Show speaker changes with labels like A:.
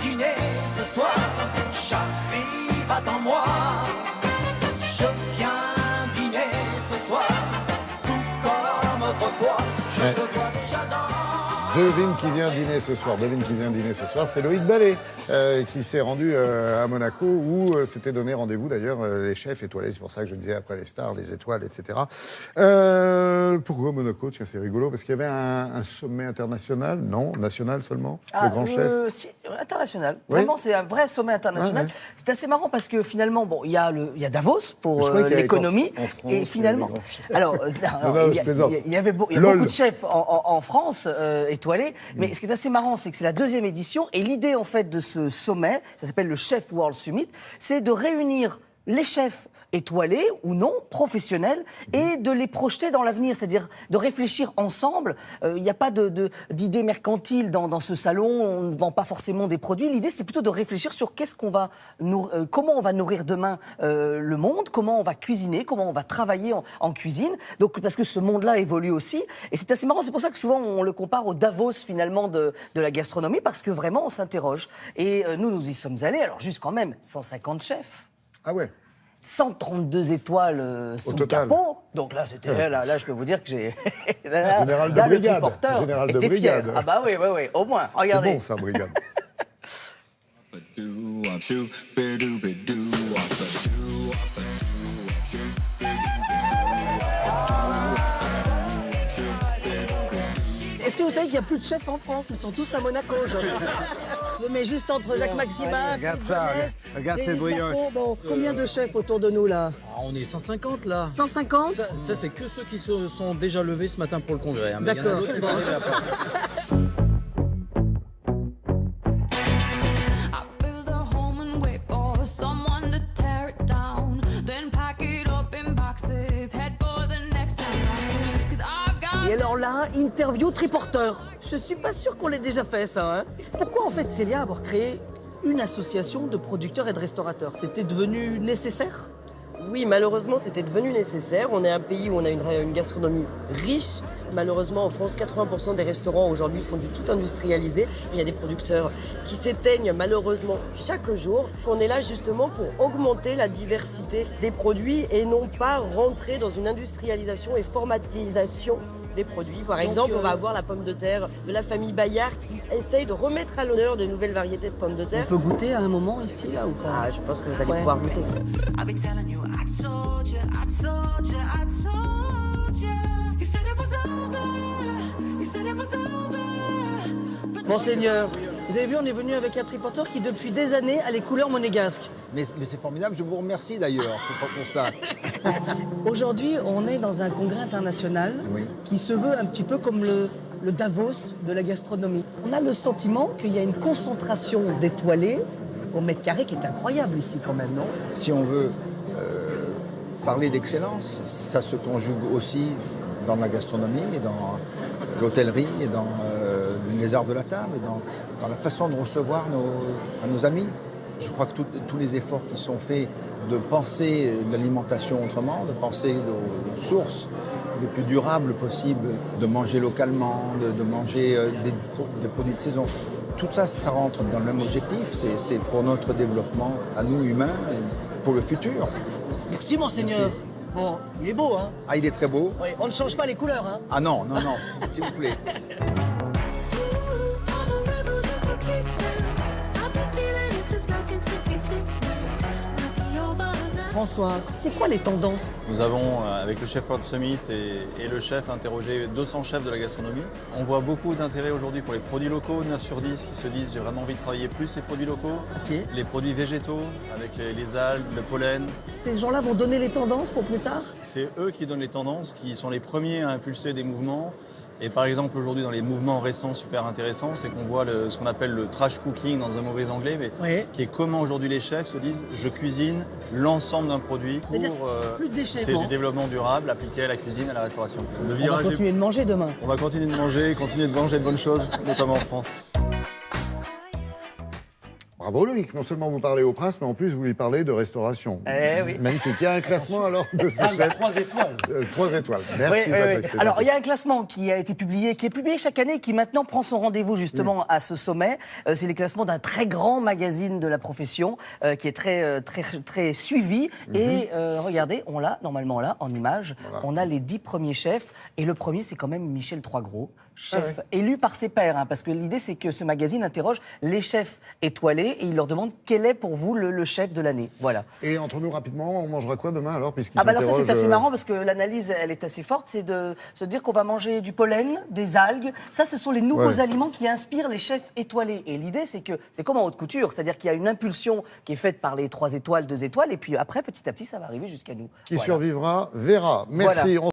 A: dîner ce soir, j'arrive, attends-moi. Je viens dîner ce soir, tout comme autrefois. Je te vois déjà dans...
B: Devine qui vient dîner ce soir. Devine qui vient dîner ce soir. C'est Loïc Ballet qui s'est rendu à Monaco où s'étaient donné rendez-vous d'ailleurs les chefs étoilés. C'est pour ça que je disais après les stars, les étoiles, etc. Pourquoi Monaco? Tiens, c'est rigolo parce qu'il y avait un sommet international. Non, national seulement. Le grand chef.
C: Si, international.
B: Oui.
C: Vraiment, c'est un vrai sommet international.
B: Ouais.
C: C'est assez marrant parce que finalement, bon, il y a Davos pour
B: Je croyais qu'il y avait
C: l'économie
B: en France,
C: et finalement,
B: les grands chefs.
C: alors,
B: Non, je plaisante.
C: il y a beaucoup de chefs en France étoilés. Mais ce qui est assez marrant, c'est que c'est la 2e édition et l'idée en fait de ce sommet, ça s'appelle le Chef World Summit, c'est de réunir les chefs étoilés ou non, professionnels, et de les projeter dans l'avenir, c'est-à-dire de réfléchir ensemble. Il n'y a pas d'idée mercantile dans ce salon, on ne vend pas forcément des produits. L'idée, c'est plutôt de réfléchir sur comment on va nourrir demain le monde, comment on va cuisiner, comment on va travailler en cuisine. Donc, parce que ce monde-là évolue aussi. Et c'est assez marrant, c'est pour ça que souvent on le compare au Davos finalement de la gastronomie, parce que vraiment on s'interroge. Et nous y sommes allés, alors juste quand même 150 chefs.
B: Ah ouais.
C: 132 étoiles sous le
B: total.
C: capot. Donc là, là, je peux vous dire que j'ai...
B: Général de
C: le
B: brigade.
C: triporteur
B: Général de
C: était fier.
B: brigade.
C: Ah bah oui, au moins, regardez.
B: C'est bon ça, brigade.
C: Est-ce que vous savez qu'il n'y a plus de chefs en France? Ils sont tous à Monaco aujourd'hui. Je me mets juste entre Jacques Maximin,
D: Regarde
C: Philippe
D: ça,
C: Vanesse,
D: regarde cette
C: Denis
D: brioche.
C: Marco. Bon, combien de chefs autour de nous là?
E: On est 150 là.
C: 150?
E: Ça c'est que ceux qui se sont déjà levés ce matin pour le congrès. Hein. Mais il y en a
C: D'accord.
E: d'autres qui vont arriver après.
F: I build a home and wait for someone to tear it down. Then pack it up in boxes, head for the next town. 'Cause I've got...
C: Et alors là, interview triporteur. Je suis pas sûr qu'on l'ait déjà fait ça. Hein. Pourquoi en fait Célia avoir créé une association de producteurs et de restaurateurs? C'était devenu nécessaire?
G: Oui, malheureusement, c'était devenu nécessaire. On est un pays où on a une gastronomie riche. Malheureusement, en France, 80% des restaurants aujourd'hui font du tout industrialisé. Il y a des producteurs qui s'éteignent malheureusement chaque jour. On est là justement pour augmenter la diversité des produits et non pas rentrer dans une industrialisation et formatisation des produits. Par exemple, on va avoir la pomme de terre de la famille Bayard qui essaye de remettre à l'honneur de nouvelles variétés de pommes de
C: On
G: terre.
C: peut goûter à un moment ici là ou pas?
G: Ah, je pense que vous allez
C: Ouais.
G: pouvoir goûter.
A: I've been telling you, I told you, I told you, I told you. You said it was over, you said it was over. But
C: Monseigneur, vous avez vu, on est venu avec un triporteur qui depuis des années a les couleurs monégasques.
D: Mais c'est formidable, je vous remercie d'ailleurs pour ça.
C: Aujourd'hui, on est dans un congrès international
D: Oui.
C: qui se veut un petit peu comme le Davos de la gastronomie. On a le sentiment qu'il y a une concentration d'étoilés au mètre carré qui est incroyable ici quand même, non?
D: Si on veut parler d'excellence, ça se conjugue aussi dans la gastronomie et dans l'hôtellerie et dans les arts de la table et dans la façon de recevoir nos amis. Je crois que tous les efforts qui sont faits de penser l'alimentation autrement, de penser aux sources les plus durables possibles, de manger localement, de manger des produits de saison. Tout ça, ça rentre dans le même objectif, c'est pour notre développement à nous humains, et pour le futur.
C: Merci, Monseigneur.
D: Merci.
C: Bon, il est beau, hein?
D: Ah, il est très beau.
C: Oui, on ne change pas les couleurs, hein?
D: Ah non, non, non, s'il vous plaît.
F: I'm a rebel just for kicks now. I've been feeling it since 1966 now. Might be over now.
C: François, c'est quoi les tendances?
H: Nous avons, avec le Chef World Summit et le chef, interrogé 200 chefs de la gastronomie. On voit beaucoup d'intérêt aujourd'hui pour les produits locaux, 9 sur 10 qui se disent j'ai vraiment envie de travailler plus les produits locaux.
C: Ok.
H: Les produits végétaux, avec les algues, le pollen.
C: Ces gens-là vont donner les tendances pour plus tard?
H: C'est eux qui donnent les tendances, qui sont les premiers à impulser des mouvements. Et par exemple, aujourd'hui, dans les mouvements récents super intéressants, c'est qu'on voit ce qu'on appelle le trash cooking dans un mauvais anglais, mais
C: Ouais.
H: qui est comment aujourd'hui les chefs se disent je cuisine l'ensemble d'un produit pour...
C: C'est-à-dire plus de déchets,
H: c'est
C: non?
H: du développement durable appliqué à la cuisine, à la restauration. Le
C: On va
H: virage est-
C: continuer de manger demain.
H: On va continuer de manger de bonnes choses, notamment en France.
B: bravo Loïc, non seulement vous parlez au prince, mais en plus vous lui parlez de restauration.
C: Oui.
B: Magnifique. Il y a un classement alors de ces chefs.
E: 3 étoiles.
B: 3 étoiles. Merci
C: Oui, oui,
B: Patrick.
C: oui.
B: c'est
C: Alors,
B: gentil.
C: il y a un classement qui a été publié, qui est publié chaque année, qui maintenant prend son rendez-vous justement à ce sommet. C'est les classements d'un très grand magazine de la profession, qui est très suivi. Et regardez, on l'a normalement là, en image.
B: Voilà.
C: On a les 10 premiers chefs. Et le premier, c'est quand même Michel Troisgros, chef élu par ses pairs. Parce que l'idée, c'est que ce magazine interroge les chefs étoilés et il leur demande quel est pour vous le chef de l'année. Voilà.
B: Et entre nous rapidement, on mangera quoi demain alors puisqu'ils
C: Alors ça c'est
B: s'interrogent,
C: assez marrant parce que l'analyse elle est assez forte, c'est de se dire qu'on va manger du pollen, des algues. Ça ce sont les nouveaux
B: Ouais.
C: aliments qui inspirent les chefs étoilés. Et l'idée c'est que c'est comme en haute couture, c'est-à-dire qu'il y a une impulsion qui est faite par les 3 étoiles, 2 étoiles et puis après petit à petit ça va arriver jusqu'à nous.
B: Qui
C: Voilà.
B: survivra verra. Merci.
C: Voilà.